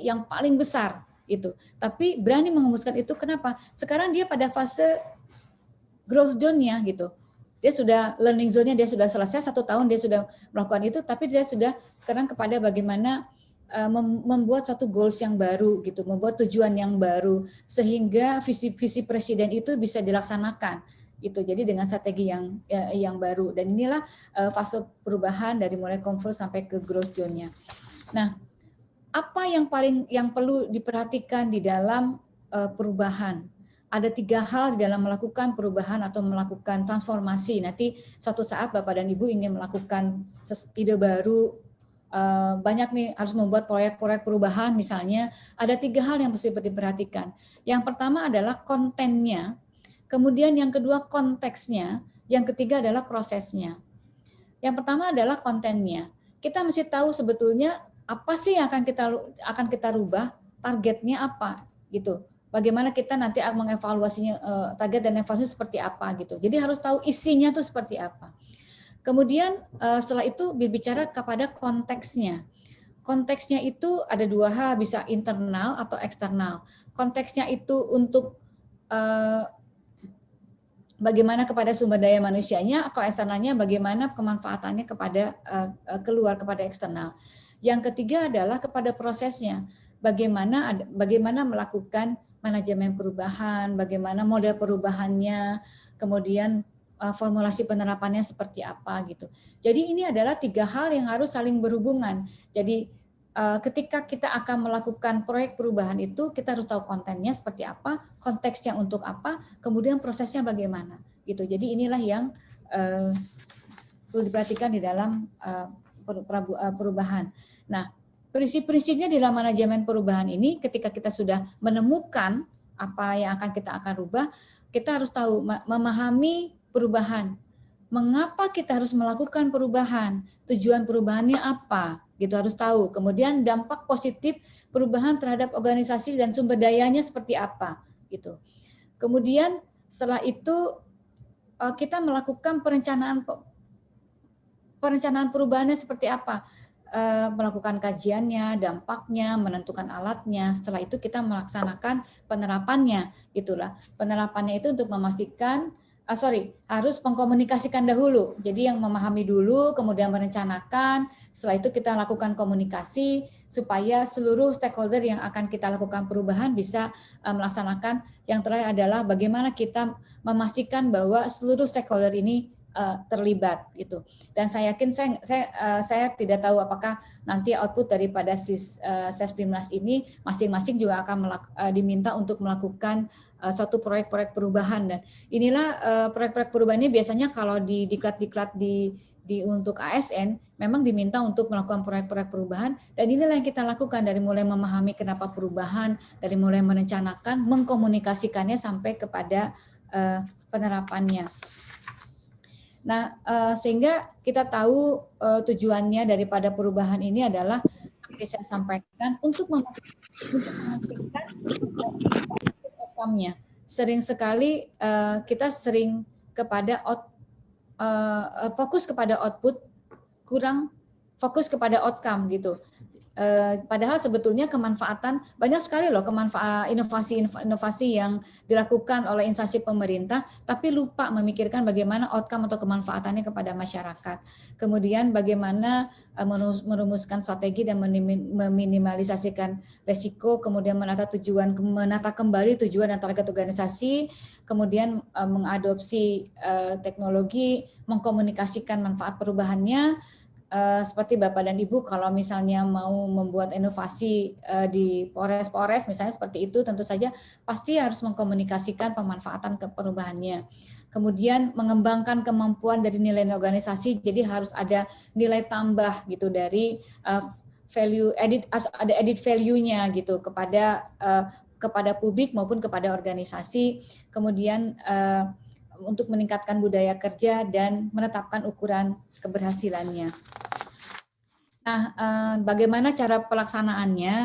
yang paling besar itu. Tapi berani mengembuskan itu, kenapa? Sekarang dia pada fase growth zone-nya, gitu. Dia sudah learning zone-nya, dia sudah selesai 1 tahun, dia sudah melakukan itu, tapi dia sudah sekarang kepada bagaimana membuat satu goals yang baru gitu, membuat tujuan yang baru sehingga visi presiden itu bisa dilaksanakan gitu. Jadi dengan strategi yang baru, dan inilah fase perubahan dari mulai comfort sampai ke growth zone-nya. Nah, apa yang perlu diperhatikan di dalam perubahan? Ada 3 hal di dalam melakukan perubahan atau melakukan transformasi. Nanti suatu saat Bapak dan Ibu ingin melakukan ide baru, banyak nih harus membuat proyek-proyek perubahan misalnya, ada 3 hal yang mesti diperhatikan. Yang pertama adalah kontennya, kemudian yang kedua konteksnya, yang ketiga adalah prosesnya. Yang pertama adalah kontennya. Kita mesti tahu sebetulnya apa sih yang akan kita rubah, targetnya apa gitu. Bagaimana kita nanti akan mengevaluasinya, target dan evaluasi seperti apa gitu. Jadi harus tahu isinya tuh seperti apa. Kemudian setelah itu berbicara kepada konteksnya. Konteksnya itu ada 2 hal, bisa internal atau eksternal. Konteksnya itu untuk bagaimana kepada sumber daya manusianya, atau eksternalnya bagaimana kemanfaatannya kepada keluar kepada eksternal. Yang ketiga adalah kepada prosesnya. Bagaimana melakukan manajemen perubahan, bagaimana model perubahannya, kemudian formulasi penerapannya seperti apa gitu. Jadi ini adalah 3 hal yang harus saling berhubungan. Jadi ketika kita akan melakukan proyek perubahan itu, kita harus tahu kontennya seperti apa, konteksnya untuk apa, kemudian prosesnya bagaimana gitu. Jadi inilah yang perlu diperhatikan di dalam perubahan. Nah, prinsip-prinsipnya di dalam manajemen perubahan ini, ketika kita sudah menemukan apa yang kita akan rubah, kita harus tahu memahami perubahan. Mengapa kita harus melakukan perubahan? Tujuan perubahannya apa? Gitu harus tahu. Kemudian dampak positif perubahan terhadap organisasi dan sumber dayanya seperti apa? Gitu. Kemudian setelah itu kita melakukan perencanaan perubahannya seperti apa? Melakukan kajiannya, dampaknya, menentukan alatnya. Setelah itu kita melaksanakan penerapannya. Itulah penerapannya itu untuk memastikan harus mengkomunikasikan dahulu. Jadi yang memahami dulu, kemudian merencanakan, setelah itu kita lakukan komunikasi supaya seluruh stakeholder yang akan kita lakukan perubahan bisa melaksanakan. Yang terakhir adalah bagaimana kita memastikan bahwa seluruh stakeholder ini terlibat gitu. Dan saya yakin saya tidak tahu apakah nanti output daripada Sesprimnas ini masing-masing juga akan diminta untuk melakukan suatu proyek-proyek perubahan, dan inilah proyek-proyek perubahan ini biasanya kalau di diklat untuk ASN memang diminta untuk melakukan proyek-proyek perubahan, dan inilah yang kita lakukan dari mulai memahami kenapa perubahan, dari mulai merencanakan, mengkomunikasikannya sampai kepada penerapannya. Nah, sehingga kita tahu tujuannya daripada perubahan ini adalah seperti saya sampaikan untuk memastikan outcome-nya. Sering sekali kita fokus kepada output, kurang fokus kepada outcome gitu. Padahal sebetulnya kemanfaatan banyak sekali loh, inovasi yang dilakukan oleh instansi pemerintah, tapi lupa memikirkan bagaimana outcome atau kemanfaatannya kepada masyarakat. Kemudian bagaimana merumuskan strategi dan meminimalisasikan resiko, kemudian menata kembali tujuan dan target organisasi, kemudian mengadopsi teknologi, mengkomunikasikan manfaat perubahannya. Seperti Bapak dan Ibu kalau misalnya mau membuat inovasi di Polres misalnya seperti itu, tentu saja pasti harus mengkomunikasikan pemanfaatan ke perubahannya. Kemudian mengembangkan kemampuan dari nilai organisasi, jadi harus ada nilai tambah gitu dari ada added value-nya gitu kepada publik maupun kepada organisasi. Kemudian untuk meningkatkan budaya kerja dan menetapkan ukuran keberhasilannya. Nah, bagaimana cara pelaksanaannya?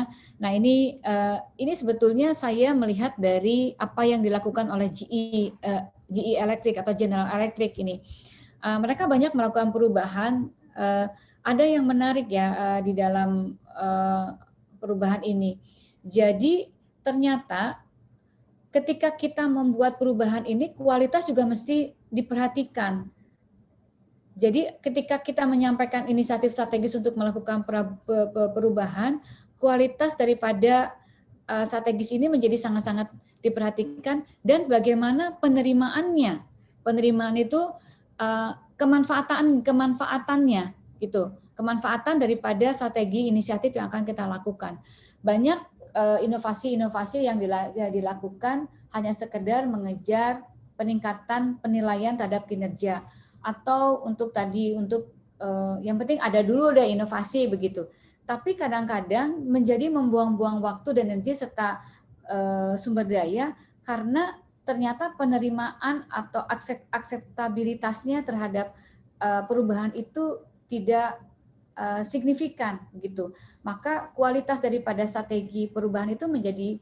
Nah, ini sebetulnya saya melihat dari apa yang dilakukan oleh GE Electric atau General Electric ini. Mereka banyak melakukan perubahan. Ada yang menarik ya di dalam perubahan ini. Jadi ternyata ketika kita membuat perubahan ini, kualitas juga mesti diperhatikan. Jadi ketika kita menyampaikan inisiatif strategis untuk melakukan perubahan, kualitas daripada strategis ini menjadi sangat-sangat diperhatikan, dan bagaimana penerimaannya. Penerimaan itu kemanfaatannya gitu. Kemanfaatan daripada strategi inisiatif yang akan kita lakukan. Banyak inovasi-inovasi yang dilakukan hanya sekedar mengejar peningkatan penilaian terhadap kinerja, atau untuk yang penting ada dulu deh inovasi begitu. Tapi kadang-kadang menjadi membuang-buang waktu dan energi serta sumber daya, karena ternyata penerimaan atau akseptabilitasnya terhadap perubahan itu tidak signifikan gitu. Maka kualitas daripada strategi perubahan itu menjadi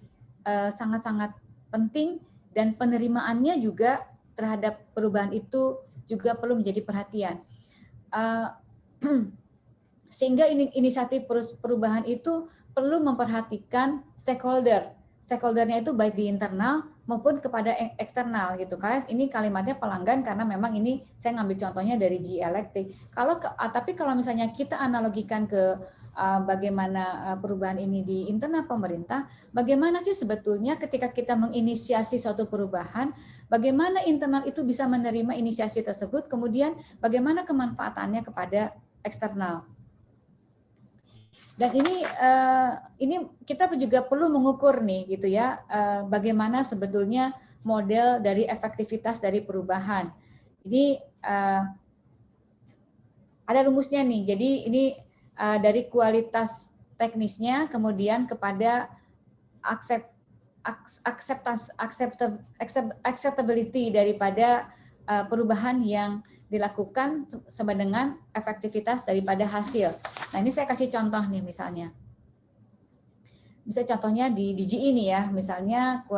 sangat-sangat penting, dan penerimaannya juga terhadap perubahan itu juga perlu menjadi perhatian. Sehingga inisiatif perubahan itu perlu memperhatikan stakeholder. Stakeholdernya itu baik di internal maupun kepada eksternal gitu. Karena ini kalimatnya pelanggan, karena memang ini saya ngambil contohnya dari GE Electric. Tapi kalau misalnya kita analogikan ke bagaimana perubahan ini di internal pemerintah, bagaimana sih sebetulnya ketika kita menginisiasi suatu perubahan, bagaimana internal itu bisa menerima inisiasi tersebut, kemudian bagaimana kemanfaatannya kepada eksternal. Dan ini kita juga perlu mengukur nih gitu ya, bagaimana sebetulnya model dari efektivitas dari perubahan. Ini ada rumusnya nih. Jadi ini dari kualitas teknisnya, kemudian kepada acceptability daripada perubahan yang dilakukan sama dengan efektivitas daripada hasil. Nah, ini saya kasih contoh nih misalnya. Bisa contohnya di GE ini ya, misalnya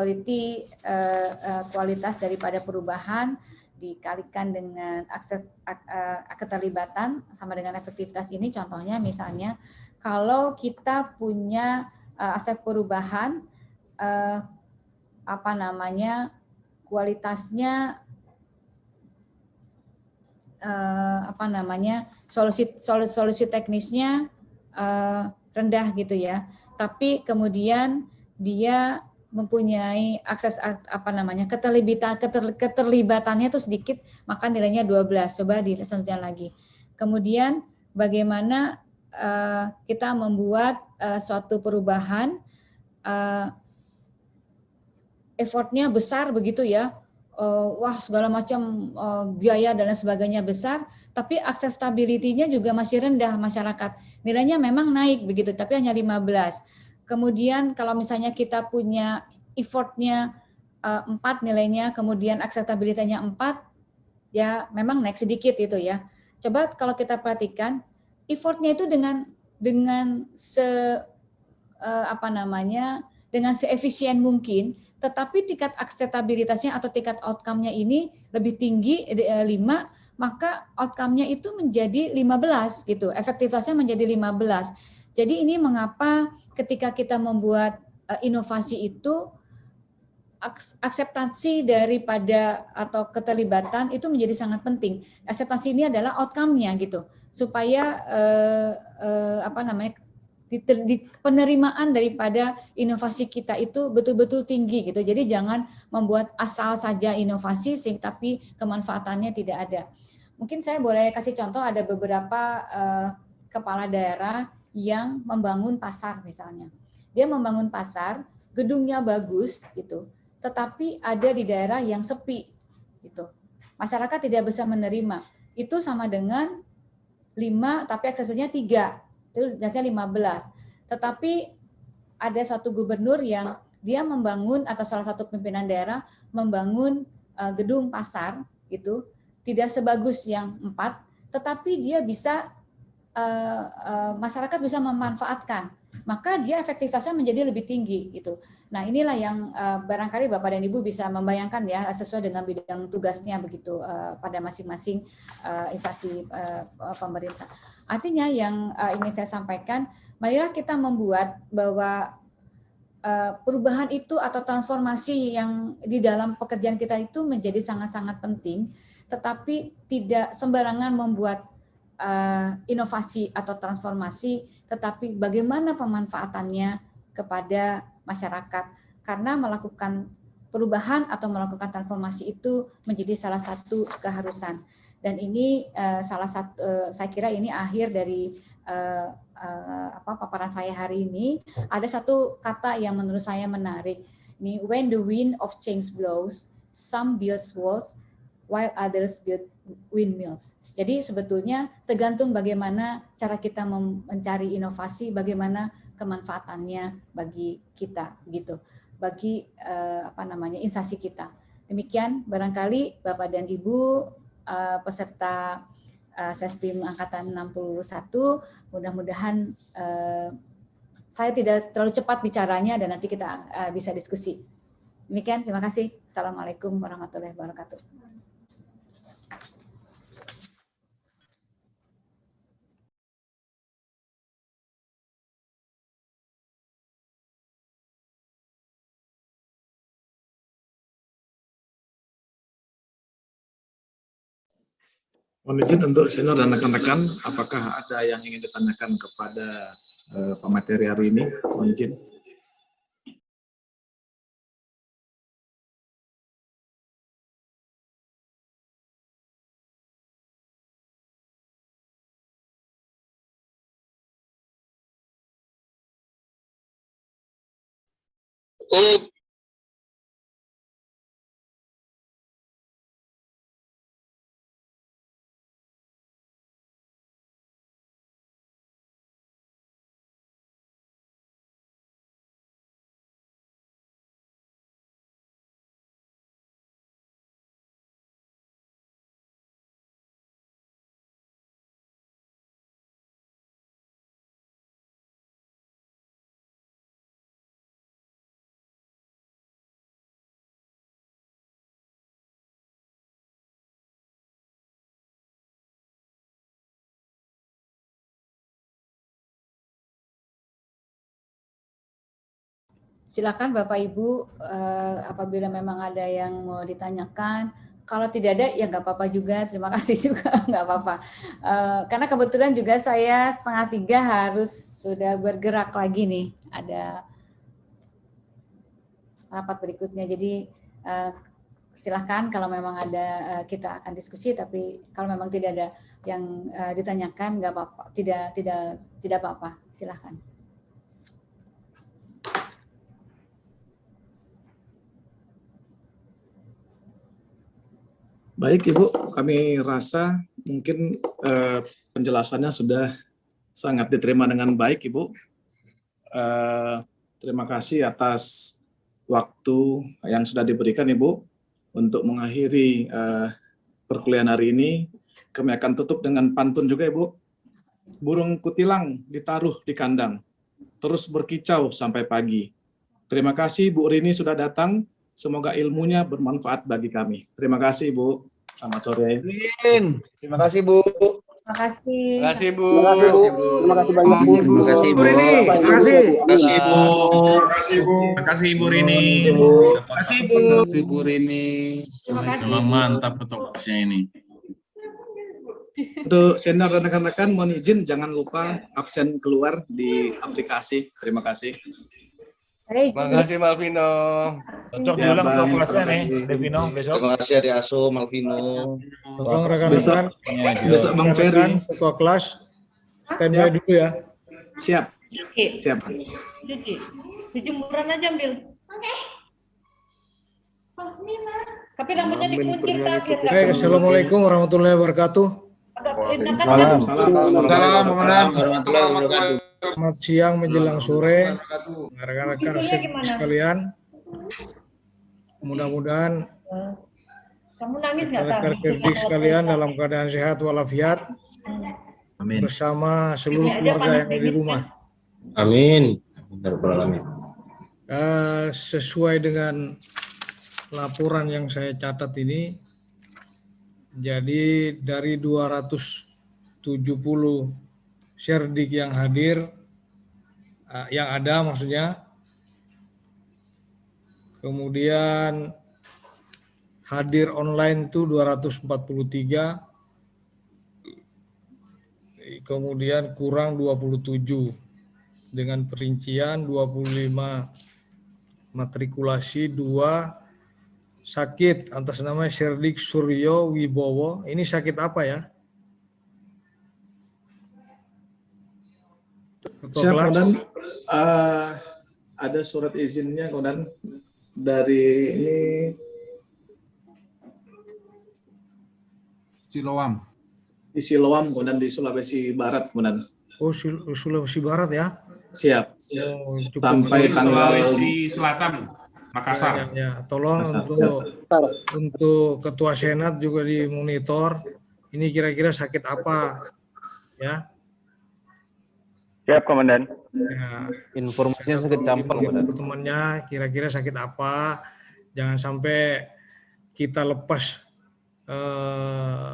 kualitas daripada perubahan dikalikan dengan keterlibatan sama dengan efektivitas ini. Contohnya misalnya kalau kita punya aset perubahan kualitasnya solusi teknisnya rendah gitu ya, tapi kemudian dia mempunyai keterlibatannya itu sedikit, maka nilainya 12. Coba dilanjutkan lagi. Kemudian bagaimana kita membuat suatu perubahan, effortnya besar begitu ya, segala macam biaya dan lain sebagainya besar, tapi aksesability-nya juga masih rendah masyarakat. Nilainya memang naik begitu, tapi hanya 15. Kemudian kalau misalnya kita punya effortnya 4 nilainya, kemudian aksesabilitasnya 4, ya memang naik sedikit itu ya. Coba kalau kita perhatikan, effortnya itu dengan seefisien mungkin, tetapi tingkat akseptabilitasnya atau tingkat outcome-nya ini lebih tinggi 5, maka outcome-nya itu menjadi 15 gitu, efektivitasnya menjadi 15. Jadi ini mengapa ketika kita membuat inovasi itu akseptasi daripada atau keterlibatan itu menjadi sangat penting. Akseptasi ini adalah outcome-nya gitu, supaya penerimaan daripada inovasi kita itu betul-betul tinggi gitu. Jadi jangan membuat asal saja inovasi tapi kemanfaatannya tidak ada. Mungkin saya boleh kasih contoh, ada beberapa kepala daerah yang membangun pasar misalnya. Dia membangun pasar, gedungnya bagus gitu, tetapi ada di daerah yang sepi gitu. Masyarakat tidak bisa menerima. Itu sama dengan 5 tapi aksesnya 3. Itu datanya 15. Tetapi ada satu gubernur yang dia membangun, atau salah satu pimpinan daerah membangun gedung pasar gitu, tidak sebagus yang 4, tetapi dia bisa masyarakat bisa memanfaatkan, maka dia efektivitasnya menjadi lebih tinggi gitu. Nah, inilah yang barangkali Bapak dan Ibu bisa membayangkan ya, sesuai dengan bidang tugasnya begitu pada masing-masing instansi pemerintah. Artinya yang ingin saya sampaikan, marilah kita membuat bahwa perubahan itu atau transformasi yang di dalam pekerjaan kita itu menjadi sangat-sangat penting. tetapi tidak sembarangan membuat inovasi atau transformasi, tetapi bagaimana pemanfaatannya kepada masyarakat. Karena melakukan perubahan atau melakukan transformasi itu menjadi salah satu keharusan. Dan ini saya kira ini akhir dari paparan saya hari ini. Ada satu kata yang menurut saya menarik. Ini, when the wind of change blows, some build walls while others build windmills. Jadi sebetulnya tergantung bagaimana cara kita mencari inovasi, bagaimana kemanfaatannya bagi kita, begitu, bagi instansi kita. Demikian barangkali Bapak dan Ibu peserta Sesprim Angkatan 61, mudah-mudahan saya tidak terlalu cepat bicaranya dan nanti kita bisa diskusi. Demikian, terima kasih. Assalamualaikum warahmatullahi wabarakatuh. Mohon izin untuk senior dan rekan-rekan, apakah ada yang ingin ditanyakan kepada pemateri hari ini? Mohon izin. Silakan Bapak Ibu, apabila memang ada yang mau ditanyakan. Kalau tidak ada ya nggak apa-apa juga, terima kasih juga nggak apa-apa. Karena kebetulan juga saya 2:30 harus sudah bergerak lagi nih, ada rapat berikutnya. Jadi silakan kalau memang ada kita akan diskusi, tapi kalau memang tidak ada yang ditanyakan nggak apa-apa, tidak apa-apa, silakan. Baik Ibu, kami rasa mungkin penjelasannya sudah sangat diterima dengan baik Ibu. Terima kasih atas waktu yang sudah diberikan Ibu untuk mengakhiri perkuliahan hari ini. Kami akan tutup dengan pantun juga Ibu. Burung kutilang ditaruh di kandang, terus berkicau sampai pagi. Terima kasih Bu Rini sudah datang. Semoga ilmunya bermanfaat bagi kami. Terima kasih, Bu. Selamat sore. Terima kasih, Bu. Terima kasih. Terima kasih, Bu. Terima kasih banyak, Bu. Terima kasih, Bu. Terima kasih. Terima kasih, Bu. Terima kasih, Bu Rini. Terima kasih, Bu. Terima kasih, Bu Rini. Terima kasih. Memang mantap petugasnya ini. Untuk senior dan rekan-rekan, mohon izin jangan lupa absen keluar di aplikasi. Terima kasih. Terima kasih, Malvino. Cocok Ya, diulang Bang. kelasnya Terima nih, kasih. Devino besok. Terima kasih Adik Aso, Malvino. Tolong rekan-rekan, Besok Bang Ferry. rekan-rekan ketua kelas standby dulu ya. Siap. Siap. Cuci murah aja ambil. Oke. Pasmina. Tapi rambutnya dikuncir tak. Oke, assalamualaikum warahmatullahi wabarakatuh. Waalaikumsalam warahmatullahi wabarakatuh. Selamat siang menjelang sore, rekan-rekan sekalian. Mudah-mudahan Kamu nangis nggak rekan kerdik sekalian dalam keadaan sehat walafiat Amin. bersama seluruh keluarga yang ada di rumah. Amin. Sesuai dengan laporan yang saya catat ini, jadi dari 270 Sherdik yang hadir, yang ada maksudnya, kemudian hadir online itu 243, kemudian kurang 27, dengan perincian 25 matrikulasi, 2 sakit atas nama Sherdik Suryo Wibowo. Ini sakit apa ya? Ketua Siap, kelas. Komandan. Ada surat izinnya, Komandan, dari ini Siloam. di Siloam, Komandan, di Sulawesi Barat, Komandan. Oh, Sulawesi Barat ya? Siap. Oh, cukup Sampai menarik. tanggal Sulawesi Selatan, Makassar. Ya, tolong Makassar. untuk Ketua Senat juga dimonitor. Ini kira-kira sakit apa, ya? Siap, Komandan. Ya, Informasinya sakit campak, Komandan. temannya kira-kira sakit apa? Jangan sampai kita lepas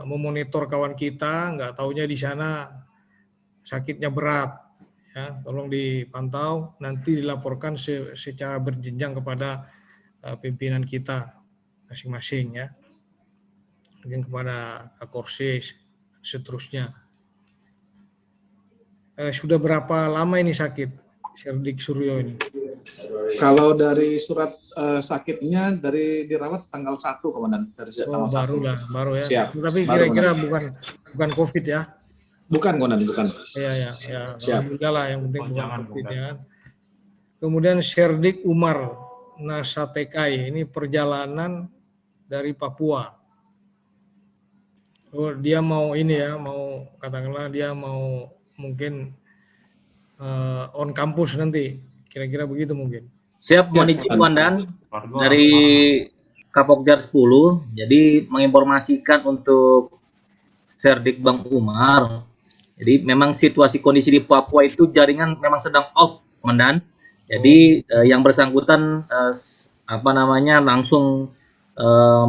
memonitor kawan kita, nggak taunya di sana sakitnya berat. Ya, tolong dipantau, nanti dilaporkan secara berjenjang kepada pimpinan kita masing-masing, ya. Mungkin kepada Kakorsis, seterusnya. Sudah berapa lama ini sakit, Sherdik Suryo ini? Kalau dari surat sakitnya dari dirawat tanggal 1, Komandan. Dari tanggal 1. Baru ya. Siap. Tapi Baru, kira-kira bukan COVID ya? Bukan, Komandan, bukan. Ya. Siap. Alhamdulillah lah, yang penting bukan Jangan, COVID bukan. ya. Kemudian Sherdik Umar Nasatekai, ini perjalanan dari Papua. Oh, dia mau ini ya, mau katakanlah dia mau mungkin on kampus nanti, kira-kira begitu mungkin. Siap, mohon izin Komandan Keluarga dari Kapokjar 10. Jadi menginformasikan untuk Sherdik Bang Umar. Jadi memang situasi kondisi di Papua itu jaringan memang sedang off, Komandan. Jadi yang bersangkutan langsung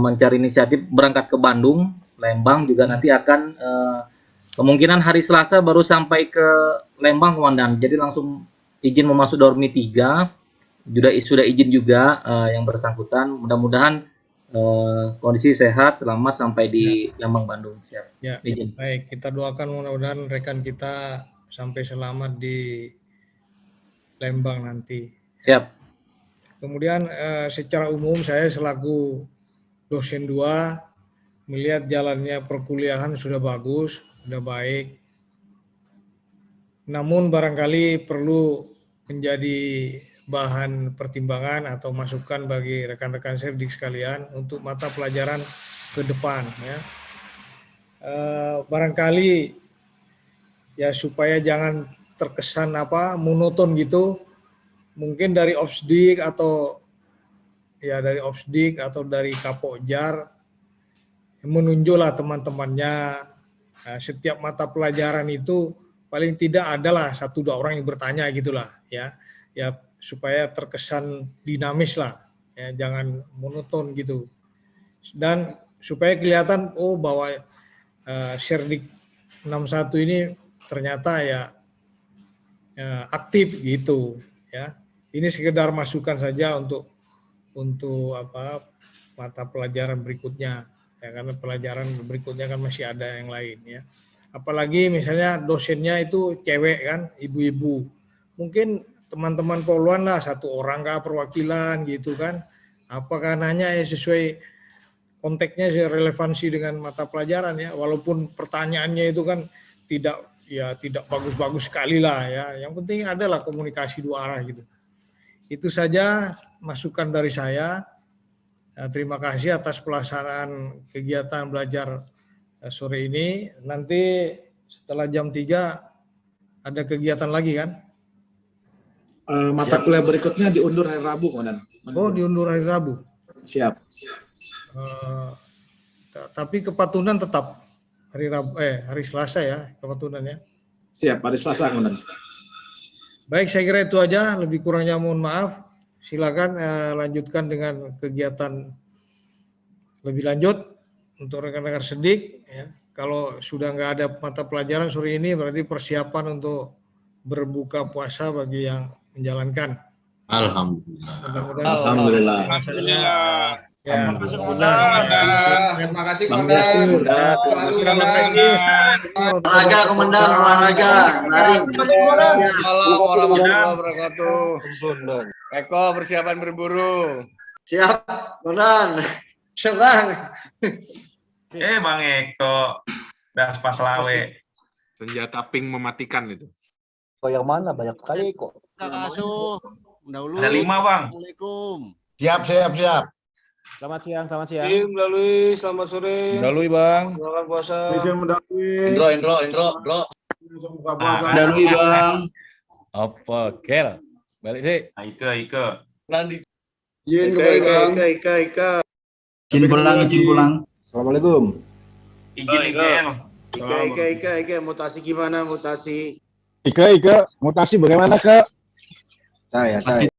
mencari inisiatif berangkat ke Bandung, Lembang juga nanti akan kemungkinan hari Selasa baru sampai ke Lembang, Komandan. Jadi langsung izin memasuk Dormi 3, sudah izin juga yang bersangkutan. Mudah-mudahan kondisi sehat, selamat sampai di Lembang, Bandung. Siap. Ya, Izin. baik. Kita doakan mudah-mudahan rekan kita sampai selamat di Lembang nanti. Siap. Kemudian secara umum saya selaku dosen 2 melihat jalannya perkuliahan sudah bagus, sudah baik. Namun barangkali perlu menjadi bahan pertimbangan atau masukan bagi rekan-rekan Sherdik sekalian untuk mata pelajaran ke depan, ya. Barangkali ya supaya jangan terkesan monoton gitu, mungkin dari Opsdik atau dari Kapokjar menunjuklah teman-temannya, setiap mata pelajaran itu paling tidak adalah 1-2 orang yang bertanya gitulah, ya supaya terkesan dinamis lah, ya, jangan monoton gitu, dan supaya kelihatan bahwa Sherdik 61 ini ternyata ya aktif gitu, ya. Ini sekedar masukan saja untuk mata pelajaran berikutnya, ya, karena pelajaran berikutnya kan masih ada yang lain, ya. Apalagi misalnya dosennya itu cewek kan, ibu-ibu, mungkin teman-teman poluan lah 1 orang kah perwakilan gitu kan, apakah nanya ya sesuai konteksnya, relevansi dengan mata pelajaran, ya, walaupun pertanyaannya itu kan tidak bagus-bagus sekali lah, ya, yang penting adalah komunikasi 2 arah gitu. Itu saja masukan dari saya. Terima kasih atas pelaksanaan kegiatan belajar sore ini. Nanti setelah jam 3 ada kegiatan lagi kan? Mata kuliah berikutnya diundur hari Rabu, Komandan. Oh, diundur hari Rabu. Siap. Tapi kepatunan tetap hari Selasa ya, kepatunan ya. Siap, hari Selasa, Komandan. Baik, saya kira itu aja, lebih kurangnya mohon maaf. Silakan lanjutkan dengan kegiatan lebih lanjut untuk rekan-rekan Sherdik, ya. Kalau sudah nggak ada mata pelajaran sore ini berarti persiapan untuk berbuka puasa bagi yang menjalankan. Alhamdulillah. Mudah-mudahan Alhamdulillah. rasanya Ya, Masuk alhamdulillah. Terima kasih Komandan. Olahraga, Komandan, olahraga. Lari. Assalamualaikum warahmatullahi wabarakatuh. Eko persiapan berburu. Siap, Komandan. Serang. Bang Eko, das pas lawe. Senjata pink mematikan itu. Kok yang mana? Banyak sekali kok. Kakak Asuh, dahulu. Ada 5 Bang. Assalamualaikum. Siap. Selamat siang, selamat siang. Melalui, selamat sore. Melalui Bang. Selamat puasa. Indro. Melalui Bang. Apa? Kel. Balik sih. Ike. Nanti. Ika. Izin pulang. Assalamualaikum. Izin Ike. Ika. Mutasi gimana mutasi? Ika, mutasi bagaimana, Kak? Saya.